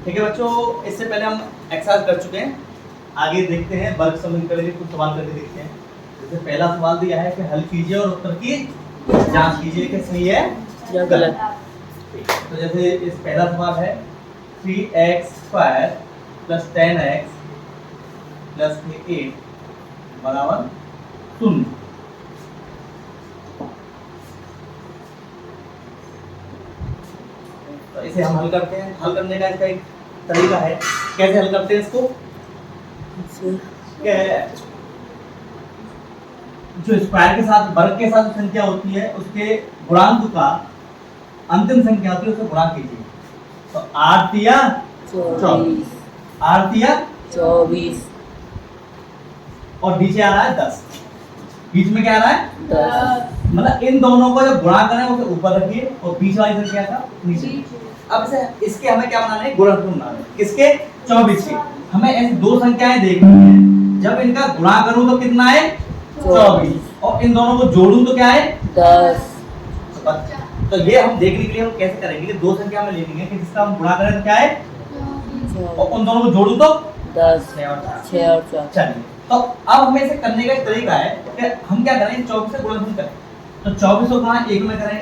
ठीक है बच्चों, इससे पहले हम एक्सरसाइज कर चुके हैं, आगे देखते हैं वर्ग समीकरण के कुछ सवाल करके देखते हैं। जैसे पहला सवाल दिया है कि हल कीजिए और उत्तर की जांच कीजिए कि सही है या गलत। तो जैसे इस पहला सवाल है 3x² + 10x + 8 बराबर 0। तो इसे हम हल करते हैं। हल करने का इसका एक तरीका है, कैसे हल करते हैं इसको, जो स्क्वायर के साथ वर्ग के साथ संख्या होती है उसके गुणांक का अंतिम संख्या होती है उसे गुणा कीजिए। तो 8 तिया 24, 8 तिया 24 और नीचे आ रहा है 10, बीच में क्या आ रहा है 10। मतलब इन दोनों को जब गुणा करें उसे ऊपर रखिए और बीच वाली संख्या का नीचे। अब इसे इसके हमें क्या बनाना है, गुणनफल बनाना है। किसके? 24 के। हमें ऐसी दो संख्याएं देखनी है, जब इनका गुणा करूं तो कितना है 24 और इन दोनों को जोड़ूं तो क्या है 10। तो ये हम देखने के लिए हम कैसे करेंगे कि दो संख्या में लेनी है कि जिसका हम गुणा करें तो क्या है और उन दोनों को जोड़ूं तो 10 6 और 6 और 4। चलिए, तो अब हमें इसे करने का एक तरीका है कि हम क्या करें, 24 से गुणनफल करें। तो 24 को गुणा 1 में करें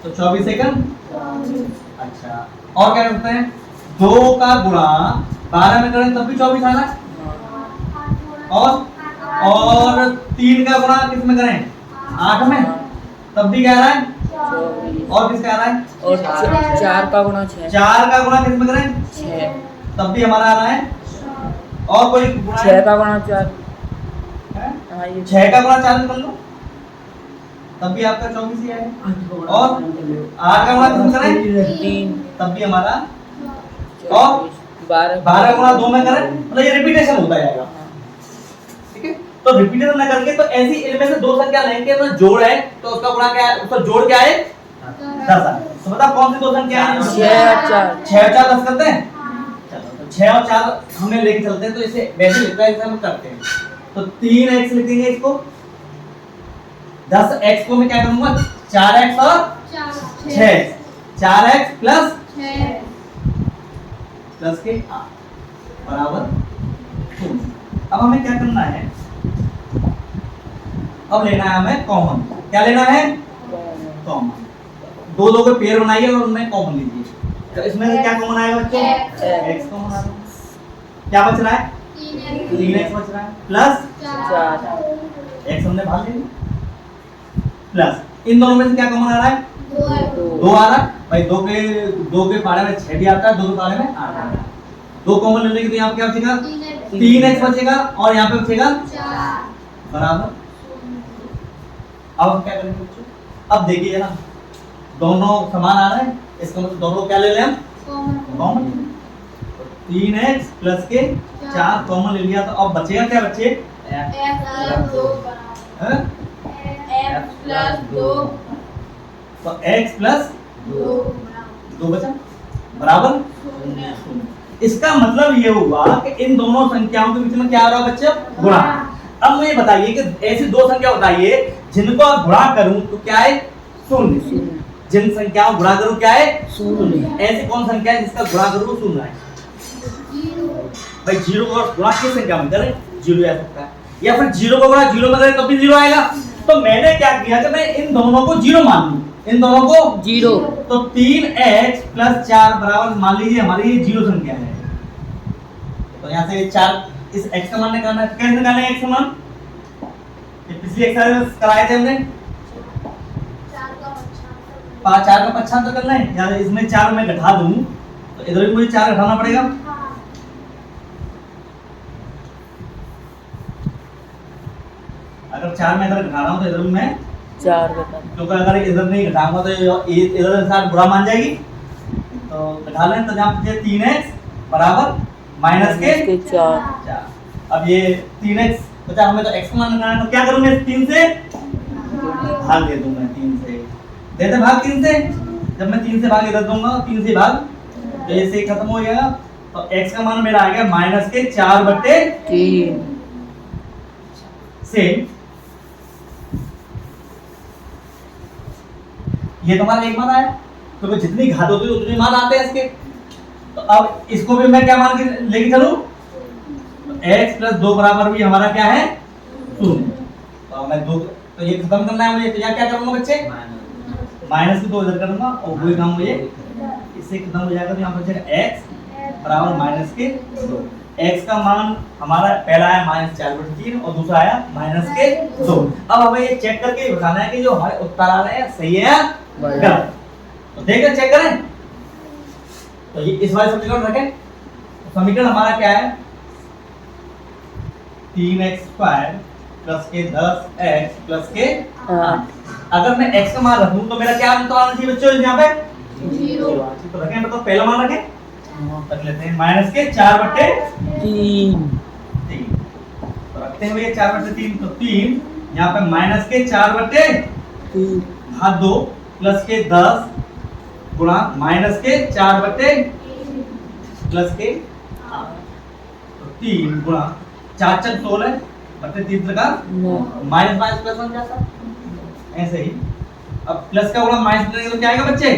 तो 24 एकम। अच्छा, और क्या करते हैं, 2 का गुणा 12 में करें तब भी 24 आ रहा है। और 3 का गुणा किस में करें 8 में तब भी क्या आ रहा है 24। और किसका आ रहा है और 4 का गुणा 6। 4 का गुणा किस में करें 6। तब भी हमारा आ रहा है। और कोई गुणा 6 का गुणा 4। है? हाँ, ये 6 का गुणा 4 में कर लो तब भी आपका 24 ही आएगा। और 8 का गुणा किस में करें 3। तब भी हमारा। और 12 गुणा 2 में करें, मतलब ये रिपीटेशन होता जाएगा। ठीक है, तो रिपीटेशन न करके तो ऐसी इनमें से दो संख्या लेंगे तो जोड़ है तो उसका गुणा क्या है, उसका जोड़ क्या है 10 है। तो बता कौन सी दो संख्या है 6 और 4। 6 और 4 10 करते हैं। चलो, तो 6 और 4 हमें लेके चलते हैं, तो इसे वैसे लिखता है जैसे हम करते हैं। तो 3x लिख देंगे इसको, 10x को मैं क्या करूंगा 4x और 6x, 4x प्लस के 8 बराबर 0। अब हमें क्या करना है, अब लेना है हमें कॉमन। क्या लेना है कॉमन। दो के पेयर बनाइए और उनमें कॉमन लीजिए। तो इसमें से क्या कॉमन आएगा बच्चों x कॉमन आ रहा है। क्या बच रहा है 3x बच रहा है प्लस 4। x हमने भाग लिया प्लस इन दोनों में से क्या कॉमन आ रहा है 2 आ रहा है भाई। 2 के पारे में 6 भी आता है, 2 के पारे में 8 आता है। 2 कॉमन लेने के तो यहाँ पे क्या बचेगा 3x बचेगा और यहाँ पे बचेगा 4 बराबर। अब हम क्या करेंगे बच्चों, अब देखिए ना दोनों समान आ रहे हैं, इसका मतलब दोनों क्या ले लें हम कॉमन। 3x प्लस के 4 कॉमन ले लिया, तो अब बचेगा क्या बच्चे तो x प्लस 2 बचा बराबर। इसका मतलब ये हुआ कि इन दोनों संख्याओं के बीच में क्या आ रहा है बच्चे गुणा। अब मुझे बताइए कि ऐसी दो संख्या बताइए जिनको आप गुणा करूं तो क्या है 0। जिन संख्याओं गुणा करूं क्या है 0। ऐसी कौन संख्या है जिसका गुणा करूं 0 है भाई। 0 को गुणा किस संख्या में करें 0 आ सकता है, या फिर 0 को गुणा 0 में करें तो भी 0 आएगा। तो मैंने क्या किया कि मैं इन दोनों को 0 मान लूं, इन दोनों को 0। तो 3x प्लस 4 बराबर मान लीजिए हमारी ये 0 संख्या है। तो यहाँ से 4 इस x का मान निकालना है। कैसे निकालें x का मान, ये पिछली एक्सरसाइज कराए थे हमने 4 का पच्छांतर करना है। यार इसमें 4 मैं घटा दूं तो इधर भी मुझे 4 घटाना पड़ेगा। अगर 4 मैं इधर घटा रहा हूं तो इधर भी मैं 4 घटा, क्योंकि अगर इधर नहीं घटाऊंगा तो इधर इंसान बुरा मान जाएगी। तो घटा लें तो जहाँ पे 3x बराबर माइनस के 4। अब ये 3x बचा, हमें तो x का मान निकालना है। तो क्या करूं मैं 3 से भाग दे दूंगा। 3 से दे दे भाग 3 से, जब मैं 3 से भाग इधर दूंगा 3 से भाग तो ये से खत्म हो जाएगा। तो x का मान मेरा आ गया माइनस के 4/3 से। ये तुम्हारा एक मान आया, तो जितनी घात होती है उतने मान आते हैं इसके। तो अब इसको भी मैं क्या मान के लेके चलूं, x प्लस 2 बराबर भी हमारा क्या है 0। तो मैं 2, तो ये खत्म करना है मुझे, तो यहाँ क्या करूंगा बच्चे, माइनस के 2 इधर करूंगा और वही काम मुझे इससे खत्म हो जाएगा। तो यहाँ पर बचेगा x बराबर माइनस के 2। x का मान हमारा पहला आया -4/3 और दूसरा आया -2। अब हमें ये चेक करके बताना है कि जो हमारे उत्तर आ रहे हैं सही है या गलत। तो देखकर चेक करें। तो ये इस वाले समीकरण रखें। तो समीकरण हमारा क्या है, 3x² प्लस के 10x प्लस के 8। अगर मैं x का मान रखूं तो मेरा क्या आंसर आना चाहिए बच्चों यहाँ पे 0। तो रखें, मतलब पहला मान रखें, रख लेते हैं माइनस के 4/3। तो रखते हैं भैया 4/3। तो 3 यहाँ पे माइनस के 4/3 भाग 2 प्लस के 10 गुणा माइनस के 4/3 प्लस के 8। तो 3 गुणा 4 4 16 बटे 3 का माइनस माइनस प्लस बन जाता ऐसे ही। अब प्लस का गुणा माइनस करेंगे तो क्या आएगा बच्चे,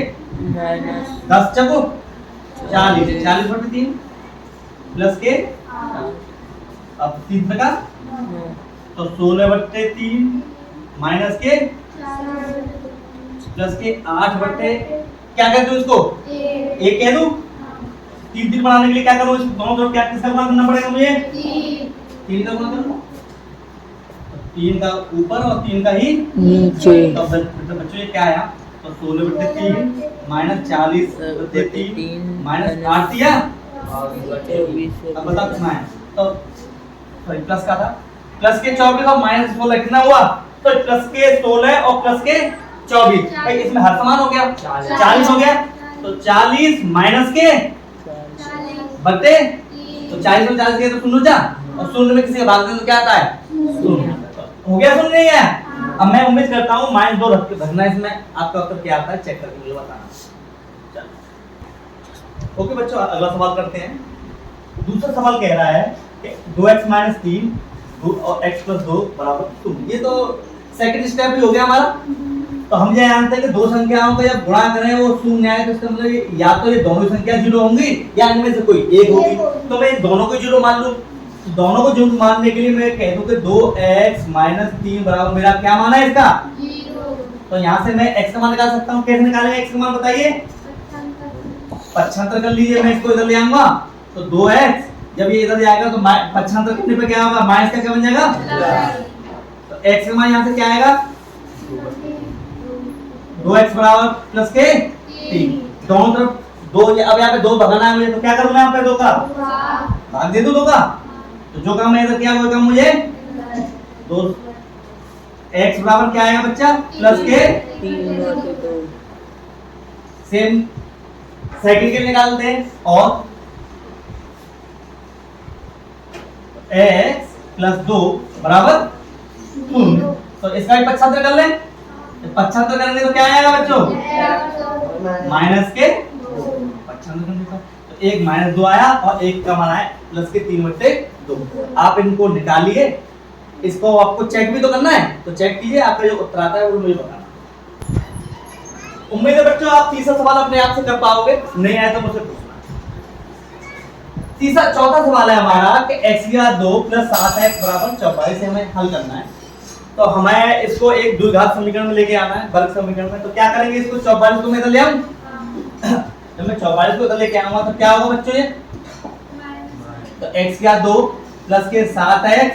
10 चको 40 40/3 प्लस के अब 3 का तो 16/3 माइनस के प्लस के 8 क्या कह दूं इसको एक कह दूं। 3 बनाने के लिए क्या करूं, इसको दोनों तरफ क्या किसका गुणा करना पड़ेगा मुझे 3 का गुणा करूंगा। 3 का ऊपर और 3 का ही नीचे। तो बच्चों ये क्या आया, तो 16/3 माइनस 40/3 माइनस 8 दिया। अब बता कितना है, तो सॉरी प्लस का था, प्लस के 24 और माइनस 16 कितना हुआ, तो प्लस के 16 और प्लस के 24 भाई इसमें हर समान हो गया 40 हो गया। तो 40 माइनस के बटे तो 40 में 40 गए तो शून्य जा, और शून्य में किसी का भाग दें तो क्या आता है शून्य। हो गया शून्य नहीं है। अब मैं उम्मीद करता हूँ -2 रख के भरना, इसमें आपका उत्तर क्या आता है चेक करके मुझे बताना। चलो ओके बच्चों, अगला सवाल करते हैं। दूसरा सवाल कह रहा है कि 2x - 3 और x + 2 बराबर 0। ये तो सेकंड स्टेप ही हो गया हमारा। तो हम ये जानते हैं कि दो संख्याओं का जब गुणा करें वो शून्य आए तो इसका मतलब या तो ये दोनों संख्या 0 होंगी या इनमें से कोई एक होगी। तो मैं दोनों को 0 मान लूं। तो दोनों को 0 मानने के लिए मैं कह दूं कि 2x - 3 बराबर मेरा क्या मान है इसका 0। तो यहाँ से मैं x का मान निकाल सकता हूँ। कैसे निकालेंगे x का मान बताइए, 75 कर लीजिए। मैं इसको इधर ले आऊंगा तो 2x जब ये इधर जाएगा तो 75 करने पे क्या होगा, माइनस का क्या बन जाएगा। तो x का मान यहाँ से क्या आएगा 2x बराबर प्लस के 3। दोनों तरफ 2, अब यहाँ पे 2 भगाना है मुझे, तो क्या करूँ मैं यहाँ पे 2 का भाग दे दूं 2 का। तो जो काम मैं इधर किया वो काम मुझे 2 x बराबर क्या आएगा बच्चा प्लस के 3/2। सेम सेकंड के निकालते हैं और x + 2 बराबर 0। तो इसका भी 75 कर लें। 75 करेंगे तो क्या आएगा बच्चों माइनस के 75 करने का। तो एक -2 आया और एक का मान आया प्लस के 3/2। आप इनको निकालिए। इसको आपको चेक भी तो करना है, तो चेक कीजिए आपका जो उत्तर आता है वो मुझे बताना। उम्मीद है बच्चों आप तीसरा सवाल अपने आप से कर पाओगे, नहीं आया तो मुझसे पूछना। चौथा सवाल है हमारा कि x2 + 7x बराबर 44 से हमें हल करना है। तो हमें इसको एक द्विघात समीकरण में लेके आना है, वर्ग समीकरण में। तो क्या करेंगे, इसको 44 को मैं इधर ले आऊं। जब मैं 44 को इधर लेके आऊंगा तो क्या होगा बच्चों ये, तो x2 प्लस के 7x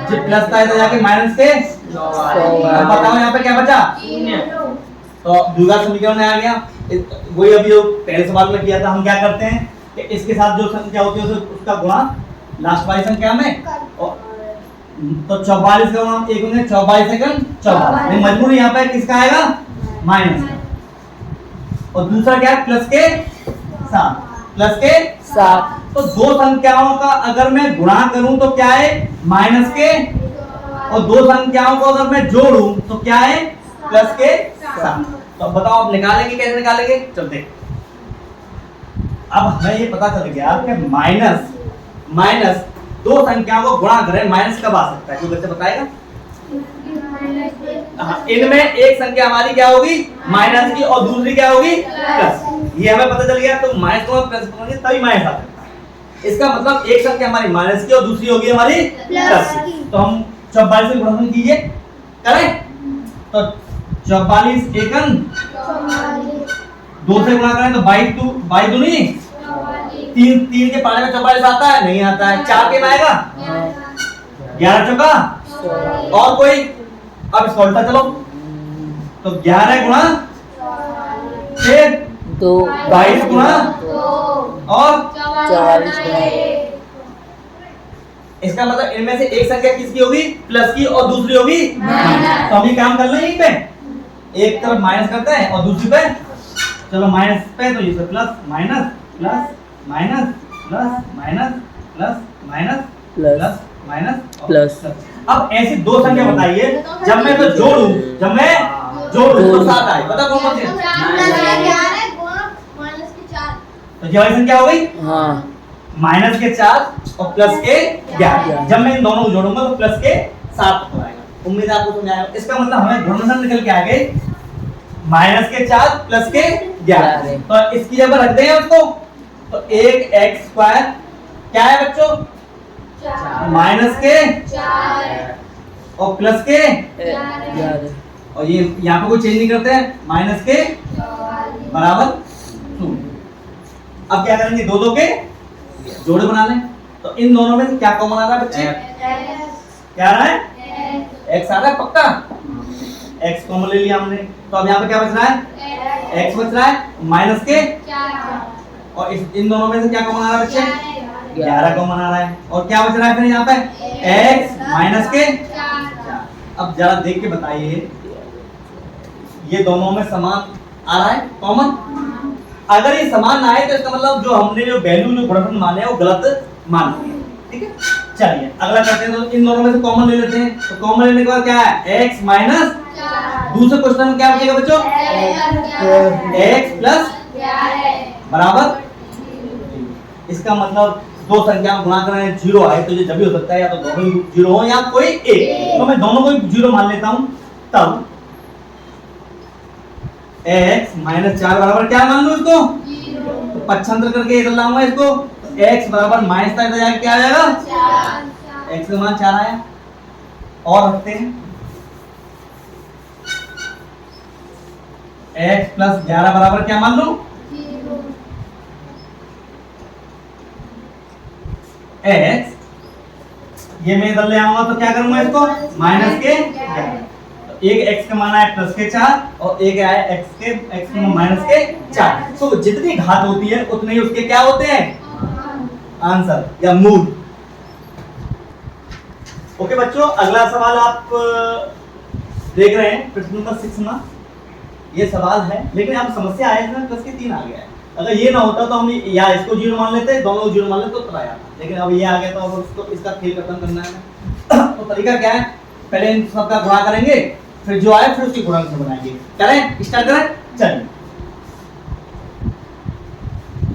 जब प्लस था इधर जाके माइनस के 9। बताओ यहाँ पे क्या बचा, तो द्विघात समीकरण में आ गया। वही अभी जो पहले सवाल में किया था, हम क्या करते हैं कि इसके साथ जो संख्या होती है उसका गुणा लास्ट वाली संख्या में। तो 44 का गुणा 1 होंगे 44 सेकंड 44। मजबूर यहाँ पे किसका आएगा माइनस का। और दूसरा क्या है प्लस के 7 प्लस के 7। तो दो संख्याओं का अगर मैं गुणा करूं तो क्या है माइनस के, और दो संख्याओं को अगर मैं जोड़ूं तो क्या है प्लस के 7। तो बताओ आप निकालेंगे, कैसे निकालेंगे, चलते। अब हमें ये पता चल गया कि माइनस दो संख्याओं को गुणा करें माइनस कब आ सकता है, कोई बच्चा बताएगा। इनमें एक संख्या हमारी क्या होगी माइनस की और दूसरी क्या होगी प्लस। ये हमें पता चल गया। तो माइनस को प्लस करेंगे तभी माइनस आ सकता है। इसका मतलब एक संख्या हमारी माइनस की और दूसरी होगी हमारी प्लस की। तो हम 44 से गुणनफल कीजिए, करें? तो 44 एकन 2 से गुणा करें तो 22 दूनी 3 के पाले में 44 आता है? नहीं आता है। 4 के में आएगा? 11 चौका और कोई? अब इसको उल्टा चलो, तो 11 गुणा फिर 22 गुणा और 44 इसका मतलब इनमें से एक संख्या किसकी होगी? प्लस की और दूसरी होगी माइनस। तो हम ये काम कर लें यहीं पे, एक तरफ माइनस करते हैं और दूसरी पे चलो माइनस पे, तो ये plus minus plus minus plus minus plus minus plus minus plus. अब ऐसी दो संख्या बताइए जब मैं तो जोड़ूं तो 7 आए। पता कौन कौन सी? तो ये वाली संख्या हो गई हाँ माइनस के 4 और प्लस के 11। जब मैं इन दोनों को जोड़ूंगा तो प्लस के 7 हो आएगा। उम्मीद है आपको समझ आया। इसका मतलब हमें गुणनफल निकल के आ गए माइनस के 4 प्लस के 11। तो इसकी जगह रख दें उसको, तो 1x² क्या है बच्चों? माइनस के 4 और प्लस के 11 और ये यहाँ पे कोई चेंज नहीं करते हैं, माइनस के बराबर 0। अब क्या करेंगे? दो के जोड़े बना लें। तो इन दोनों में से क्या कॉमन आ रहा है बच्चे? क्या आ रहा है? x आ रहा है पक्का। x कॉमन ले लिया हमने। तो अब यहाँ पे क्या बच रहा है? x बच रहा है माइनस के 4 और इन दोनों में से क्या कॉमन आ रहा है बच्चे? 11 कॉमन आ रहा है। और क्या बच रहा है फिर यहाँ पे? x माइनस के 4। अब जरा देख के बताइए, ये दोनों में समान आ रहा है कॉमन? अगर ये समान ना आए तो इसका मतलब जो हमने जो वैल्यू जो गुणनफल माने हैं वो गलत मान लिए। ठीक है, चलिए अगला करते हैं। तो इन दोनों में से कॉमन ले लेते हैं। तो कॉमन लेने के बाद क्या है? x minus 4। दूसरे क्वेश्चन में क्या बचेगा बच्चों? x प्लस 11 बराबर। इसका मतलब दो संख्या में गुणा करें 0 आए तो ये जब भी हो सकता है या तो दोनों ही 0 हो या कोई एक। तो मैं दोनों को ही 0 मान लेता हूं। तब x माइनस 4 बराबर क्या मान लूं इसको? 0। तो पक्षांतर करके इधर लाऊंगा इसको, तो x बराबर माइनस का इधर क्या आ जाएगा? 4। x का मान 4 आया। और रखते हैं x प्लस 11 बराबर क्या मान लूं? 0। x ये मैं इधर ले आऊंगा तो क्या करूंगा इसको? माइनस के 11। एक x का मान है प्लस के 4 और एक है x का माइनस के 4। तो जितनी घात होती है उतने ही उसके क्या होते हैं? आंसर या मूल। ओके बच्चों, अगला सवाल आप देख रहे हैं प्रश्न नंबर 6 में। ये सवाल है लेकिन अब समस्या है इसमें प्लस के 3 आ गया है। अगर ये ना होता तो हम या इसको 0 मान लेते, दोनों को 0 मान लेते तो उत्तर आया। लेकिन अब ये आ गया तो अब उसको इसका खेल खत्म करना है। तो तरीका क्या है? पहले इन सबका गुणा करेंगे, फिर जो आए फिर उसकी गुणनफल बनाएंगे। करें? स्टार्ट करें? चलिए।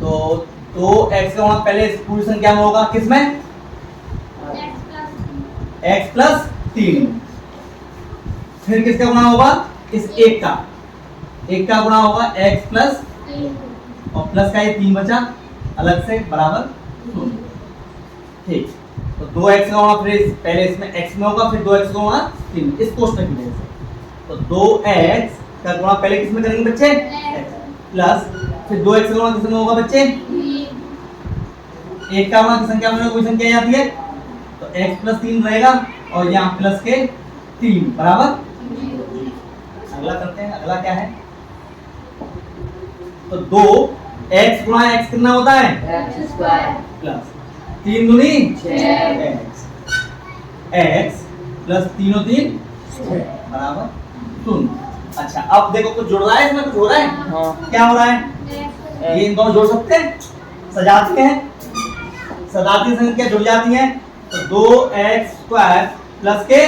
तो 2x का गुणा पहले इस पूरी संख्या में होगा, किसमें? x plus 3। फिर किसका गुणा होगा? इस एक का गुणा होगा x प्लस 3 और प्लस का ये 3 बचा अलग से बराबर 0। ठीक, तो 2x का गुणा फिर पहले इसमें x में होगा, फिर 2x का गुणा 3 इस कोष्टक में से। तो 2x का गुणा पहले किसमें करेंगे बच्चे? प्लस फिर 2x का गुणा किसमें होगा बच्चे? 1 का गुणा की संख्या में कोई संख्या आती है तो x प्लस 3 रहेगा और यहाँ प्लस के 3 बराबर। अगला करते हैं। अगला क्या है? तो 2x गुणा x कितना होता है? x² प्लस 3 दूनी 6x x प्लस 3 और 3 बराबर 0। अच्छा, अब देखो कुछ जुड़ रहा है इसमें, कुछ हो रहा है? हाँ। क्या हो रहा है? ये इन दोनों जोड़ सकते हैं, सजाती हैं, सजाती संख्या जुड़ जाती हैं। तो 2x² प्लस के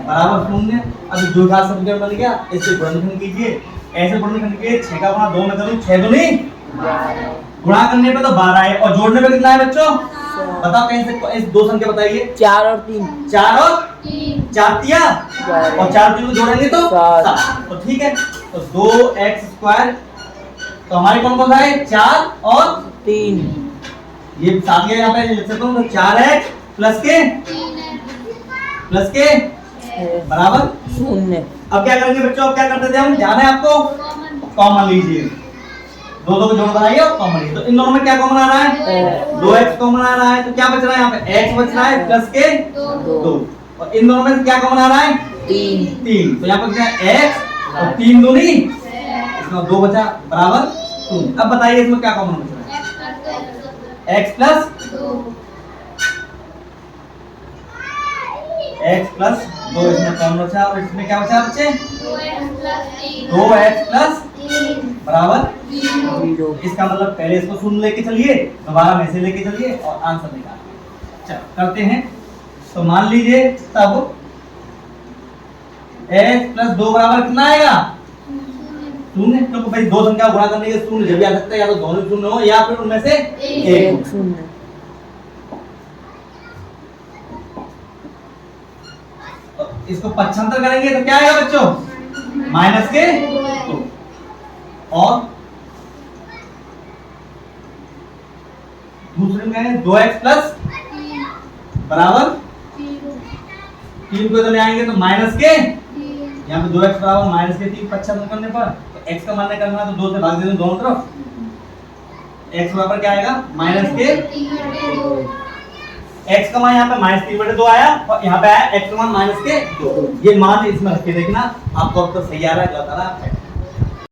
बराबर 0। अभी जो घात समीकरण बन गया इससे गुणनखंड कीजिए। ऐसे गुणनखंड के 6 का गुणा 2 में करूं, 6 दूनी 12। गुणा करने पे तो 12 है और जोड़ने पे कितना है बच्चों? बताओ कहीं से इस दो संख्या बताइए। 4 और 3 4 और 3 4 तिया और 4 3 को जोड़ेंगे तो 7। तो ठीक है, तो 2x² तो हमारे कौन कौन सा है 4 और 3 ये साथ में यहाँ पे लिख सकता हूँ तो 4x प्लस के बराबर 0 अब क्या करेंगे बच्चों अब क्या करते थे हम ध्यान है आपको कॉमन लीजिए दो को जोड़ बनाइए और कॉमन लीजिए तो इन दोनों में क्या कॉमन आ रहा है 2x कॉमन आ रहा है तो क्या बच रहा है यहाँ पे x बच रहा है प्लस के 2 और इन दोनों में से क्या कॉमन आ रहा है 3 तो यहाँ पर क्या है x और 3 दूनी इसमें 2 बचा बराबर 2 अब बताइए इसमें क्या कॉमन बच रहा है x प्लस x प्लस 2 इसमें कॉमन बचा और इसमें क्या बचा बच्चे 2x प्लस बराबर 0 इसका मतलब पहले इसको शून्य लेके चलिए दोबारा में से लेके चलिए और आंसर निकालिए चलो करते हैं तो मान लीजिए तब x प्लस 2 बराबर कितना आएगा शून्य क्योंकि भाई दो संख्या गुणा करने के शून्य जब भी आ सकता है या तो दोनों शून्य हो या फिर उनमें से एक 0 तो इसको पक्षांतर करेंगे तो क्या आएगा बच्चों माइनस के 2 और दूसरे में है 2x प्लस बराबर 3 को इधर ले आएंगे तो माइनस के यहाँ पे 2x बराबर माइनस के 3 पक्षांतर करने पर तो x का मान करना तो 2 से भाग देते दोनों तरफ x बराबर क्या आएगा माइनस के x का मान यहाँ पे -3/2 आया और यहाँ पे आया x का मान -2 ये मान इसमें रख के देखना आपको तो सही आ रहा है गलत आ रहा है